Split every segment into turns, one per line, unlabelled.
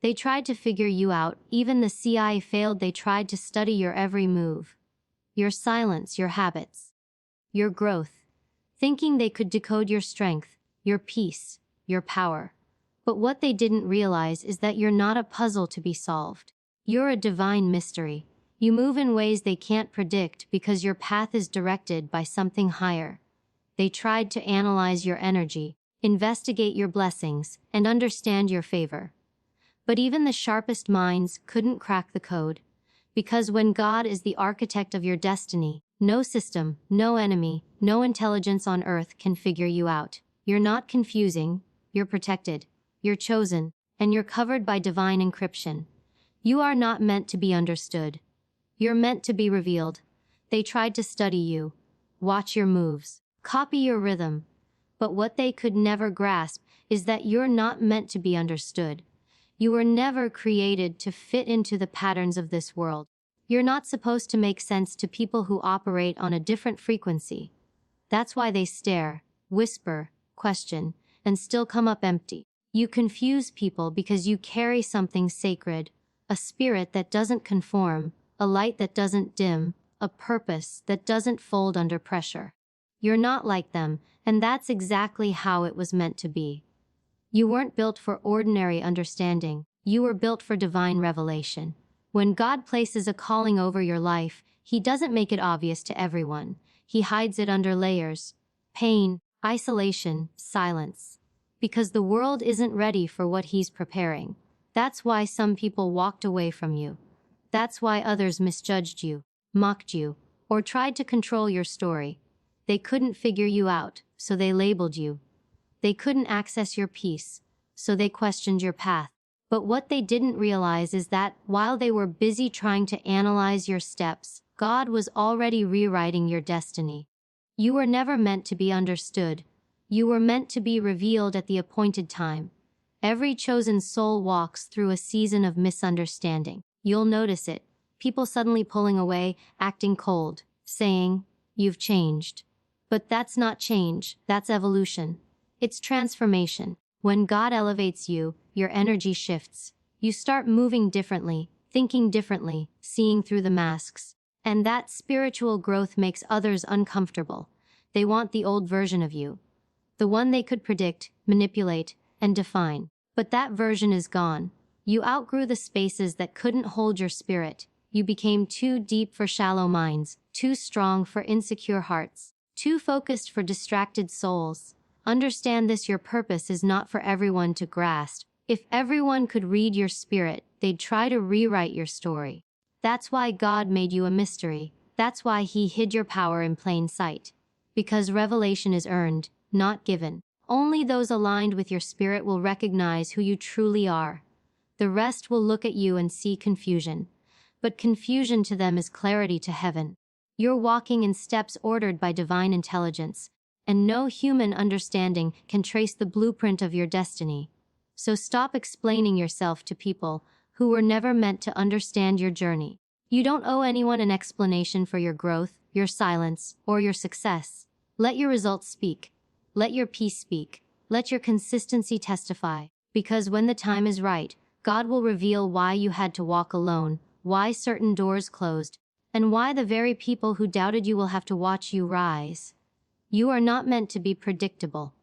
They tried to figure you out. Even the CIA failed. They tried to study your every move. Your silence, your habits, your growth, thinking they could decode your strength, your peace, your power. But what they didn't realize is that you're not a puzzle to be solved. You're a divine mystery. You move in ways they can't predict because your path is directed by something higher. They tried to analyze your energy, investigate your blessings, and understand your favor. But even the sharpest minds couldn't crack the code. Because when God is the architect of your destiny, no system, no enemy, no intelligence on earth can figure you out. You're not confusing, you're protected, you're chosen, and you're covered by divine encryption. You are not meant to be understood. You're meant to be revealed. They tried to study you, watch your moves, copy your rhythm. But what they could never grasp is that you're not meant to be understood. You were never created to fit into the patterns of this world. You're not supposed to make sense to people who operate on a different frequency. That's why they stare, whisper, question, and still come up empty. You confuse people because you carry something sacred, a spirit that doesn't conform, a light that doesn't dim, a purpose that doesn't fold under pressure. You're not like them, and that's exactly how it was meant to be. You weren't built for ordinary understanding. You were built for divine revelation. When God places a calling over your life, He doesn't make it obvious to everyone. He hides it under layers, pain, isolation, silence. Because the world isn't ready for what He's preparing. That's why some people walked away from you. That's why others misjudged you, mocked you, or tried to control your story. They couldn't figure you out, so they labeled you. They couldn't access your peace, so they questioned your path. But what they didn't realize is that, while they were busy trying to analyze your steps, God was already rewriting your destiny. You were never meant to be understood. You were meant to be revealed at the appointed time. Every chosen soul walks through a season of misunderstanding. You'll notice it. People suddenly pulling away, acting cold, saying, "You've changed." But that's not change, that's evolution. It's transformation. When God elevates you, your energy shifts. You start moving differently, thinking differently, seeing through the masks. And that spiritual growth makes others uncomfortable. They want the old version of you. The one they could predict, manipulate, and define. But that version is gone. You outgrew the spaces that couldn't hold your spirit. You became too deep for shallow minds, too strong for insecure hearts, too focused for distracted souls. Understand this: your purpose is not for everyone to grasp. If everyone could read your spirit, they'd try to rewrite your story. That's why God made you a mystery. That's why He hid your power in plain sight. Because revelation is earned, not given. Only those aligned with your spirit will recognize who you truly are. The rest will look at you and see confusion. But confusion to them is clarity to heaven. You're walking in steps ordered by divine intelligence, and no human understanding can trace the blueprint of your destiny. So stop explaining yourself to people who were never meant to understand your journey. You don't owe anyone an explanation for your growth, your silence, or your success. Let your results speak. Let your peace speak. Let your consistency testify. Because when the time is right, God will reveal why you had to walk alone, why certain doors closed, and why the very people who doubted you will have to watch you rise. You are not meant to be predictable.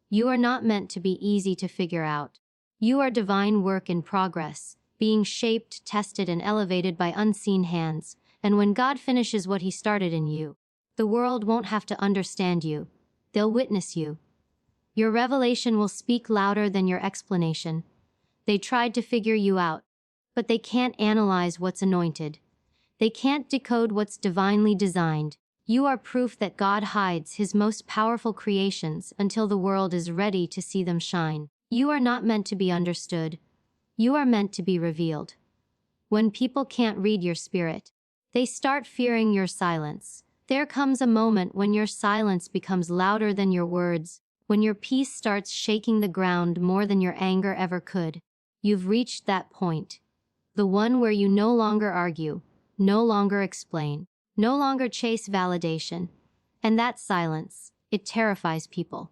You are not meant to be easy to figure out. You are divine work in progress, being shaped, tested, and elevated by unseen hands. And when God finishes what He started in you, the world won't have to understand you. They'll witness you. Your revelation will speak louder than your explanation. They tried to figure you out, but they can't analyze what's anointed. They can't decode what's divinely designed. You are proof that God hides His most powerful creations until the world is ready to see them shine. You are not meant to be understood. You are meant to be revealed. When people can't read your spirit, they start fearing your silence. There comes a moment when your silence becomes louder than your words, when your peace starts shaking the ground more than your anger ever could. You've reached that point. The one where you no longer argue, no longer explain, no longer chase validation. And that silence, it terrifies people.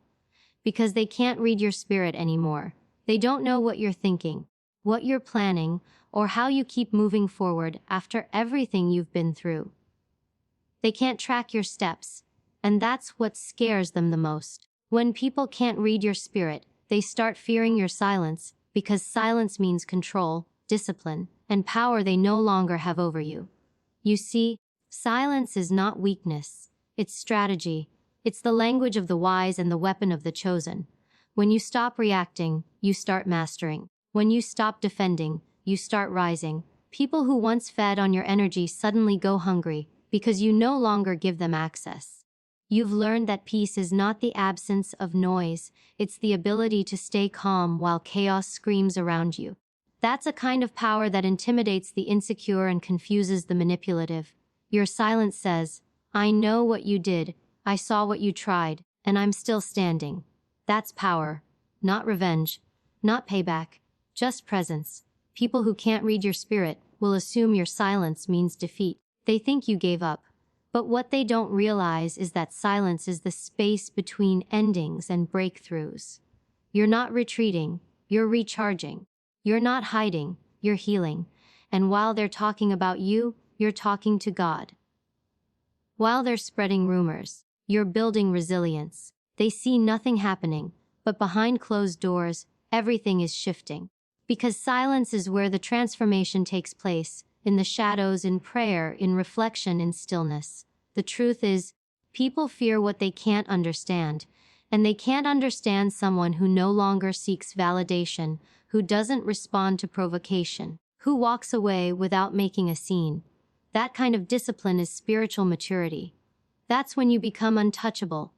Because they can't read your spirit anymore. They don't know what you're thinking. what you're planning, or how you keep moving forward after everything you've been through. They can't track your steps, and that's what scares them the most. When people can't read your spirit, they start fearing your silence, because silence means control, discipline, and power they no longer have over you. You see, silence is not weakness, it's strategy. It's the language of the wise and the weapon of the chosen. When you stop reacting, you start mastering. When you stop defending, you start rising. People who once fed on your energy suddenly go hungry, because you no longer give them access. You've learned that peace is not the absence of noise, it's the ability to stay calm while chaos screams around you. That's a kind of power that intimidates the insecure and confuses the manipulative. Your silence says, I know what you did, I saw what you tried, and I'm still standing. That's power, not revenge, not payback, just presence. People who can't read your spirit will assume your silence means defeat. They think you gave up. But what they don't realize is that silence is the space between endings and breakthroughs. You're not retreating, you're recharging. You're not hiding, you're healing. And while they're talking about you, you're talking to God. While they're spreading rumors, you're building resilience. They see nothing happening, but behind closed doors, everything is shifting. Because silence is where the transformation takes place, in the shadows, in prayer, in reflection, in stillness. The truth is, people fear what they can't understand, and they can't understand someone who no longer seeks validation, who doesn't respond to provocation, who walks away without making a scene. That kind of discipline is spiritual maturity. That's when you become untouchable.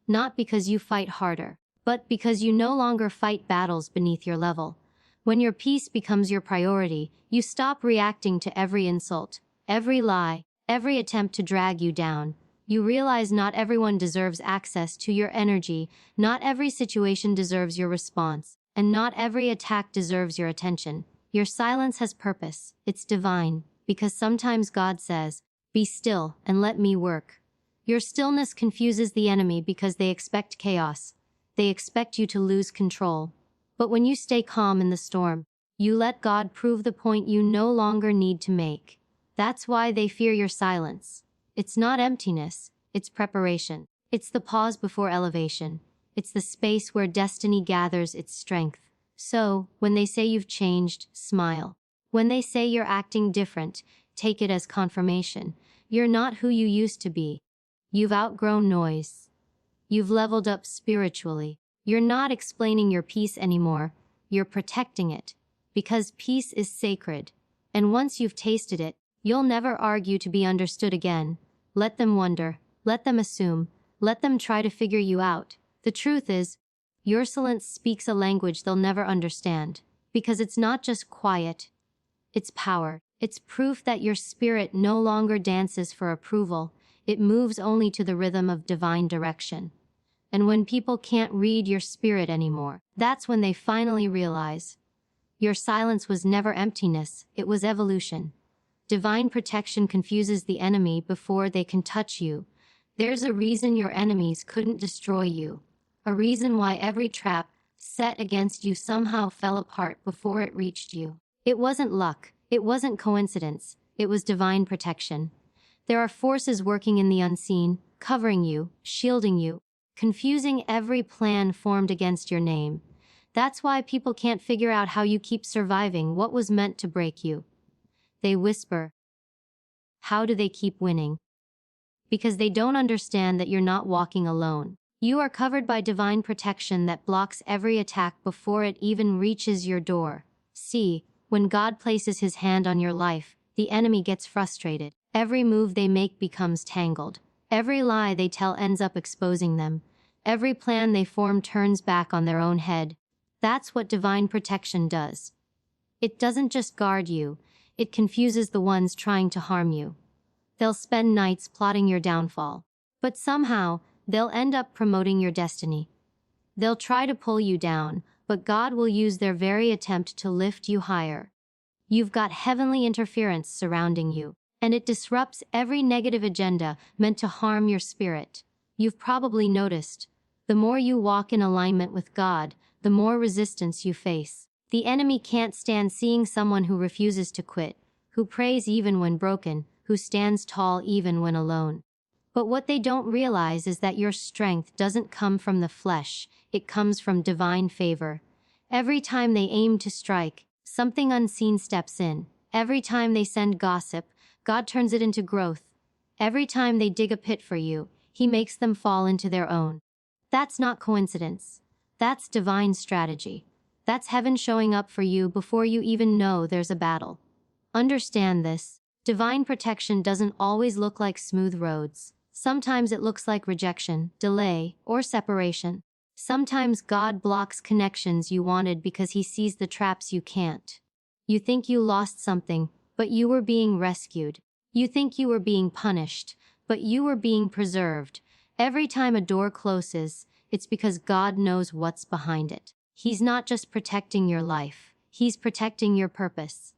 Not because you fight harder, but because you no longer fight battles beneath your level. When your peace becomes your priority, you stop reacting to every insult, every lie, every attempt to drag you down. You realize not everyone deserves access to your energy, not every situation deserves your response, and not every attack deserves your attention. Your silence has purpose, it's divine, because sometimes God says, be still and let me work. Your stillness confuses the enemy because they expect chaos. They expect you to lose control. But when you stay calm in the storm, you let God prove the point you no longer need to make. That's why they fear your silence. It's not emptiness, it's preparation. It's the pause before elevation. It's the space where destiny gathers its strength. So, when they say you've changed, smile. When they say you're acting different, take it as confirmation. You're not who you used to be. You've outgrown noise. You've leveled up spiritually. You're not explaining your peace anymore. You're protecting it. Because peace is sacred. And once you've tasted it, you'll never argue to be understood again. Let them wonder. Let them assume. Let them try to figure you out. The truth is, your silence speaks a language they'll never understand. Because it's not just quiet. It's power. It's proof that your spirit no longer dances for approval. It moves only to the rhythm of divine direction. And when people can't read your spirit anymore, that's when they finally realize your silence was never emptiness, it was evolution. Divine protection confuses the enemy before they can touch you. There's a reason your enemies couldn't destroy you. A reason why every trap set against you somehow fell apart before it reached you. It wasn't luck, it wasn't coincidence, it was divine protection. There are forces working in the unseen, covering you, shielding you, confusing every plan formed against your name. That's why people can't figure out how you keep surviving what was meant to break you. They whisper. How do they keep winning? Because they don't understand that you're not walking alone. You are covered by divine protection that blocks every attack before it even reaches your door. See, when God places his hand on your life, the enemy gets frustrated. Every move they make becomes tangled. Every lie they tell ends up exposing them. Every plan they form turns back on their own head. That's what divine protection does. It doesn't just guard you, it confuses the ones trying to harm you. They'll spend nights plotting your downfall. But somehow, they'll end up promoting your destiny. They'll try to pull you down, but God will use their very attempt to lift you higher. You've got heavenly interference surrounding you, and it disrupts every negative agenda meant to harm your spirit. You've probably noticed, the more you walk in alignment with God, the more resistance you face. The enemy can't stand seeing someone who refuses to quit, who prays even when broken, who stands tall even when alone. But what they don't realize is that your strength doesn't come from the flesh, it comes from divine favor. Every time they aim to strike, something unseen steps in. Every time they send gossip, God turns it into growth. Every time they dig a pit for you, He makes them fall into their own. That's not coincidence. That's divine strategy. That's heaven showing up for you before you even know there's a battle. Understand this. Divine protection doesn't always look like smooth roads. Sometimes it looks like rejection, delay, or separation. Sometimes God blocks connections you wanted because He sees the traps you can't. You think you lost something, but you were being rescued. You think you were being punished, but you were being preserved. Every time a door closes, it's because God knows what's behind it. He's not just protecting your life, He's protecting your purpose.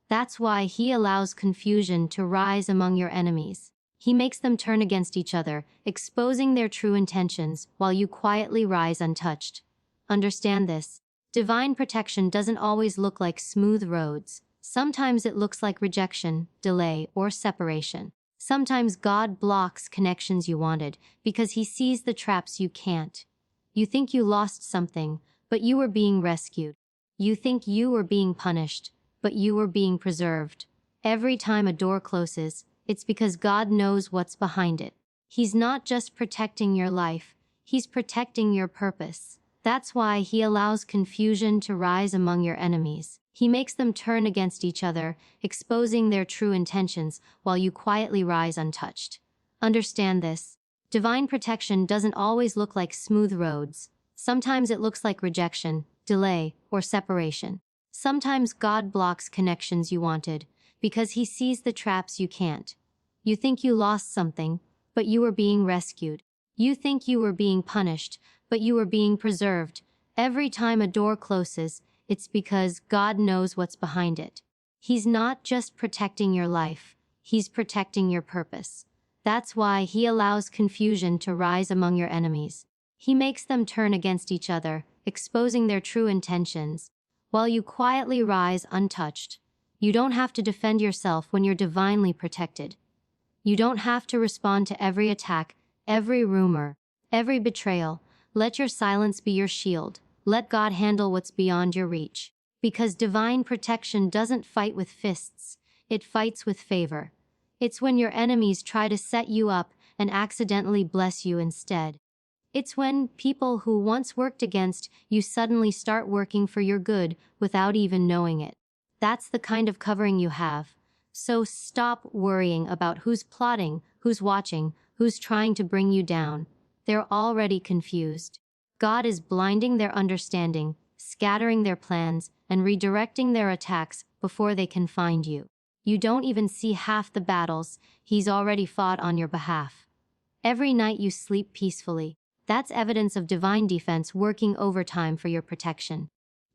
That's why He allows confusion to rise among your enemies. He makes them turn against each other, exposing their true intentions, while you quietly rise untouched. Understand this. Divine protection doesn't always look like smooth roads. Sometimes it looks like rejection, delay, or separation. Sometimes God blocks connections you wanted because He sees the traps you can't. You think you lost something, but you were being rescued. You think you were being punished, but you were being preserved. Every time a door closes, it's because God knows what's behind it. He's not just protecting your life, He's protecting your purpose. That's why He allows confusion to rise among your enemies. He makes them turn against each other, exposing their true intentions, while you quietly rise untouched. Understand this. Divine protection doesn't always look like smooth roads. Sometimes it looks like rejection, delay, or separation. Sometimes God blocks connections you wanted because He sees the traps you can't. You think you lost something, but you were being rescued. You think you were being punished, but you were being preserved. Every time a door closes, it's because God knows what's behind it. He's not just protecting your life, He's protecting your purpose. That's why He allows confusion to rise among your enemies. He makes them turn against each other, exposing their true intentions, while you quietly rise untouched. You don't have to defend yourself when you're divinely protected. You don't have to respond to every attack, every rumor, every betrayal. Let your silence be your shield. Let God handle what's beyond your reach. Because divine protection doesn't fight with fists, it fights with favor. It's when your enemies try to set you up and accidentally bless you instead. It's when people who once worked against you suddenly start working for your good without even knowing it. That's the kind of covering you have. So stop worrying about who's plotting, who's watching, who's trying to bring you down. They're already confused. God is blinding their understanding, scattering their plans, and redirecting their attacks before they can find you. You don't even see half the battles He's already fought on your behalf. Every night you sleep peacefully. That's evidence of divine defense working overtime for your protection.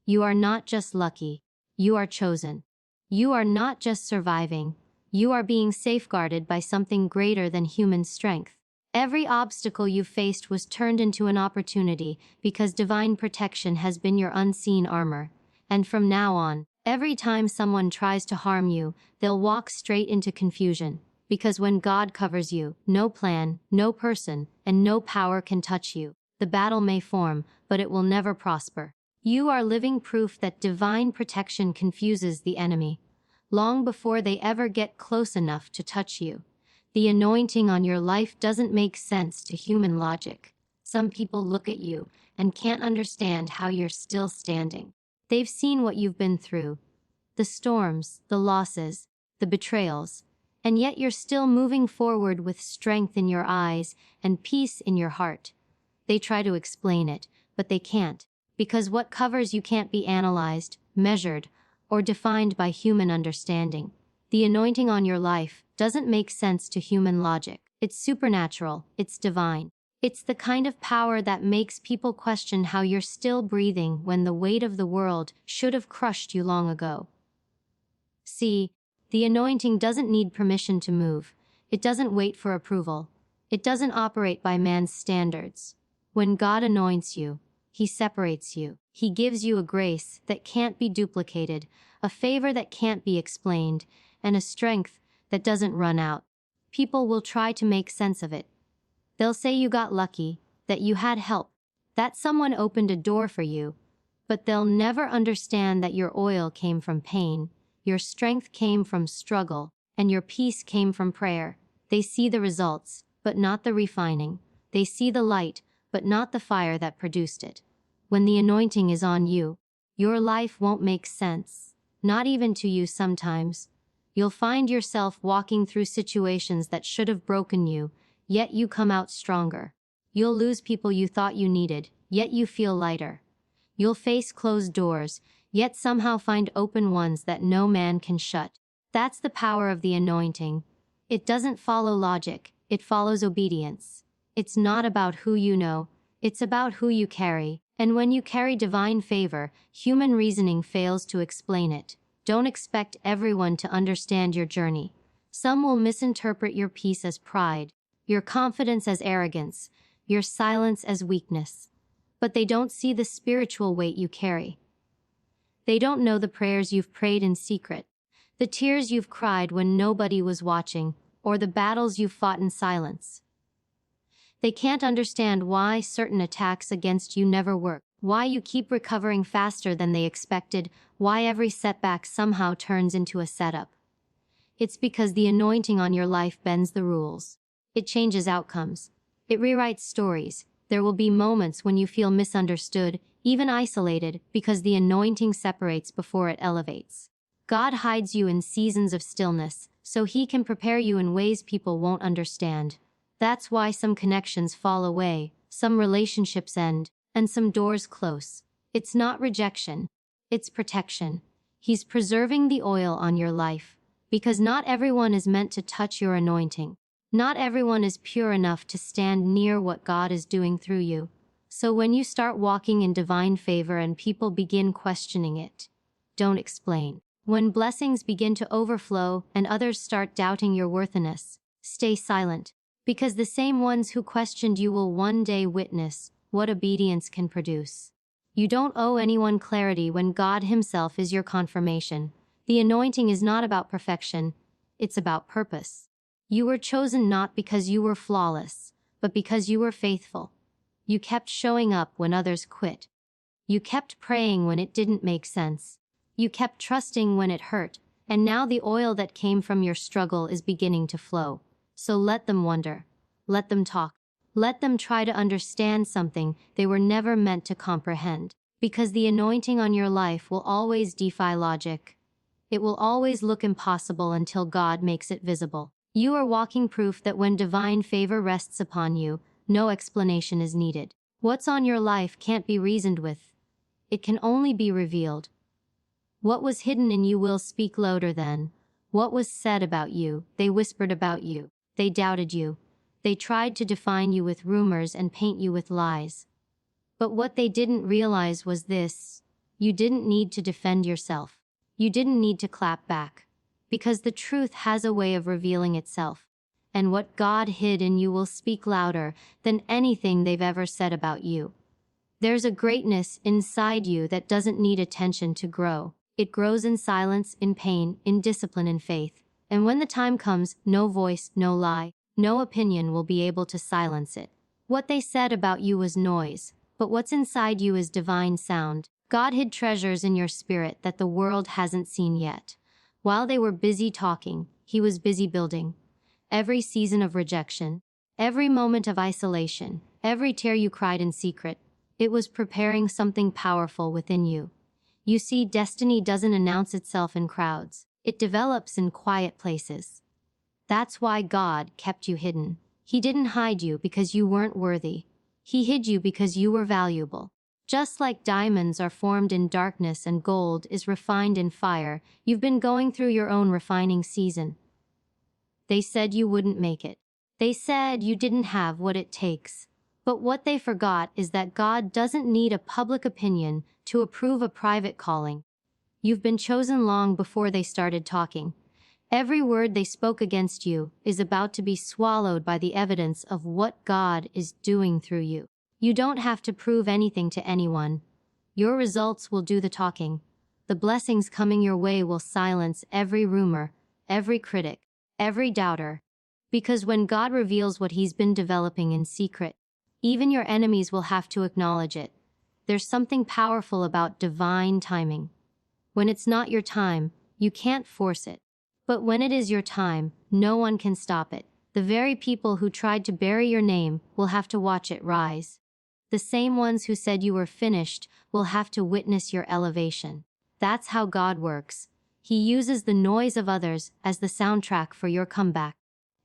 You are not just lucky, you are chosen. You are not just surviving, you are being safeguarded by something greater than human strength. Every obstacle you faced was turned into an opportunity because divine protection has been your unseen armor. And from now on, every time someone tries to harm you, they'll walk straight into confusion. Because when God covers you, no plan, no person, and no power can touch you. The battle may form, but it will never prosper. You are living proof that divine protection confuses the enemy, long before they ever get close enough to touch you. The anointing on your life doesn't make sense to human logic. Some people look at you and can't understand how you're still standing. They've seen what you've been through, the storms, the losses, the betrayals, and yet you're still moving forward with strength in your eyes and peace in your heart. They try to explain it, but they can't, because what covers you can't be analyzed, measured, or defined by human understanding. The anointing on your life doesn't make sense to human logic. It's supernatural, it's divine. It's the kind of power that makes people question how you're still breathing when the weight of the world should have crushed you long ago. See, the anointing doesn't need permission to move. It doesn't wait for approval. It doesn't operate by man's standards. When God anoints you, He separates you. He gives you a grace that can't be duplicated, a favor that can't be explained, and a strength that doesn't run out. People will try to make sense of it. They'll say you got lucky, that you had help, that someone opened a door for you, but they'll never understand that your oil came from pain, your strength came from struggle, and your peace came from prayer. They see the results, but not the refining. They see the light, but not the fire that produced it. When the anointing is on you, your life won't make sense, not even to you sometimes. You'll find yourself walking through situations that should have broken you, yet you come out stronger. You'll lose people you thought you needed, yet you feel lighter. You'll face closed doors, yet somehow find open ones that no man can shut. That's the power of the anointing. It doesn't follow logic, it follows obedience. It's not about who you know, it's about who you carry. And when you carry divine favor, human reasoning fails to explain it. Don't expect everyone to understand your journey. Some will misinterpret your peace as pride, your confidence as arrogance, your silence as weakness. But they don't see the spiritual weight you carry. They don't know the prayers you've prayed in secret, the tears you've cried when nobody was watching, or the battles you've fought in silence. They can't understand why certain attacks against you never work, why you keep recovering faster than they expected, why every setback somehow turns into a setup. It's because the anointing on your life bends the rules. It changes outcomes. It rewrites stories. There will be moments when you feel misunderstood, even isolated, because the anointing separates before it elevates. God hides you in seasons of stillness, so He can prepare you in ways people won't understand. That's why some connections fall away, some relationships end, and some doors close. It's not rejection, it's protection. He's preserving the oil on your life, because not everyone is meant to touch your anointing. Not everyone is pure enough to stand near what God is doing through you. So when you start walking in divine favor and people begin questioning it, don't explain. When blessings begin to overflow and others start doubting your worthiness, stay silent. Because the same ones who questioned you will one day witness what obedience can produce. You don't owe anyone clarity when God Himself is your confirmation. The anointing is not about perfection, it's about purpose. You were chosen not because you were flawless, but because you were faithful. You kept showing up when others quit. You kept praying when it didn't make sense. You kept trusting when it hurt, and now the oil that came from your struggle is beginning to flow. So let them wonder. Let them talk. Let them try to understand something they were never meant to comprehend. Because the anointing on your life will always defy logic. It will always look impossible until God makes it visible. You are walking proof that when divine favor rests upon you, no explanation is needed. What's on your life can't be reasoned with. It can only be revealed. What was hidden in you will speak louder than what was said about you. They whispered about you. They doubted you. They tried to define you with rumors and paint you with lies. But what they didn't realize was this: you didn't need to defend yourself. You didn't need to clap back. Because the truth has a way of revealing itself. And what God hid in you will speak louder than anything they've ever said about you. There's a greatness inside you that doesn't need attention to grow. It grows in silence, in pain, in discipline and faith. And when the time comes, no voice, no lie, no opinion will be able to silence it. What they said about you was noise, but what's inside you is divine sound. God hid treasures in your spirit that the world hasn't seen yet. While they were busy talking, He was busy building. Every season of rejection, every moment of isolation, every tear you cried in secret, it was preparing something powerful within you. You see, destiny doesn't announce itself in crowds. It develops in quiet places. That's why God kept you hidden. He didn't hide you because you weren't worthy. He hid you because you were valuable. Just like diamonds are formed in darkness and gold is refined in fire, you've been going through your own refining season. They said you wouldn't make it. They said you didn't have what it takes. But what they forgot is that God doesn't need a public opinion to approve a private calling. You've been chosen long before they started talking. Every word they spoke against you is about to be swallowed by the evidence of what God is doing through you. You don't have to prove anything to anyone. Your results will do the talking. The blessings coming your way will silence every rumor, every critic, every doubter. Because when God reveals what He's been developing in secret, even your enemies will have to acknowledge it. There's something powerful about divine timing. When it's not your time, you can't force it. But when it is your time, no one can stop it. The very people who tried to bury your name will have to watch it rise. The same ones who said you were finished will have to witness your elevation. That's how God works. He uses the noise of others as the soundtrack for your comeback.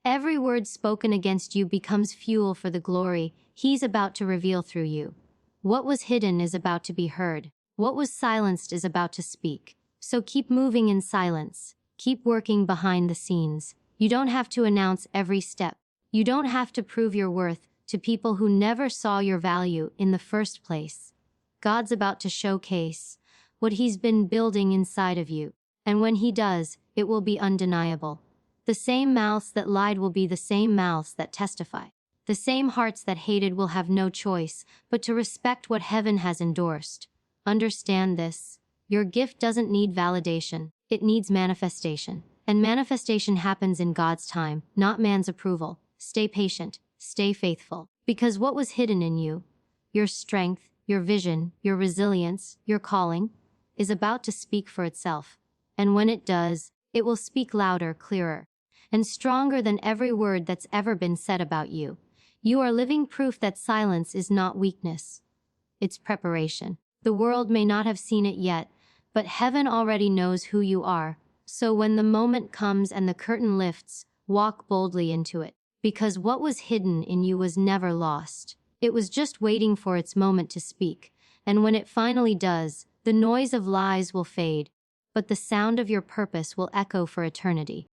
Every word spoken against you becomes fuel for the glory He's about to reveal through you. What was hidden is about to be heard. What was silenced is about to speak. So keep moving in silence. Keep working behind the scenes. You don't have to announce every step. You don't have to prove your worth to people who never saw your value in the first place. God's about to showcase what He's been building inside of you. And when He does, it will be undeniable. The same mouths that lied will be the same mouths that testify. The same hearts that hated will have no choice but to respect what heaven has endorsed. Understand this. Your gift doesn't need validation. It needs manifestation. And manifestation happens in God's time, not man's approval. Stay patient. Stay faithful. Because what was hidden in you, your strength, your vision, your resilience, your calling, is about to speak for itself. And when it does, it will speak louder, clearer, and stronger than every word that's ever been said about you. You are living proof that silence is not weakness. It's preparation. The world may not have seen it yet, but heaven already knows who you are. So when the moment comes and the curtain lifts, walk boldly into it. Because what was hidden in you was never lost. It was just waiting for its moment to speak. And when it finally does, the noise of lies will fade, but the sound of your purpose will echo for eternity.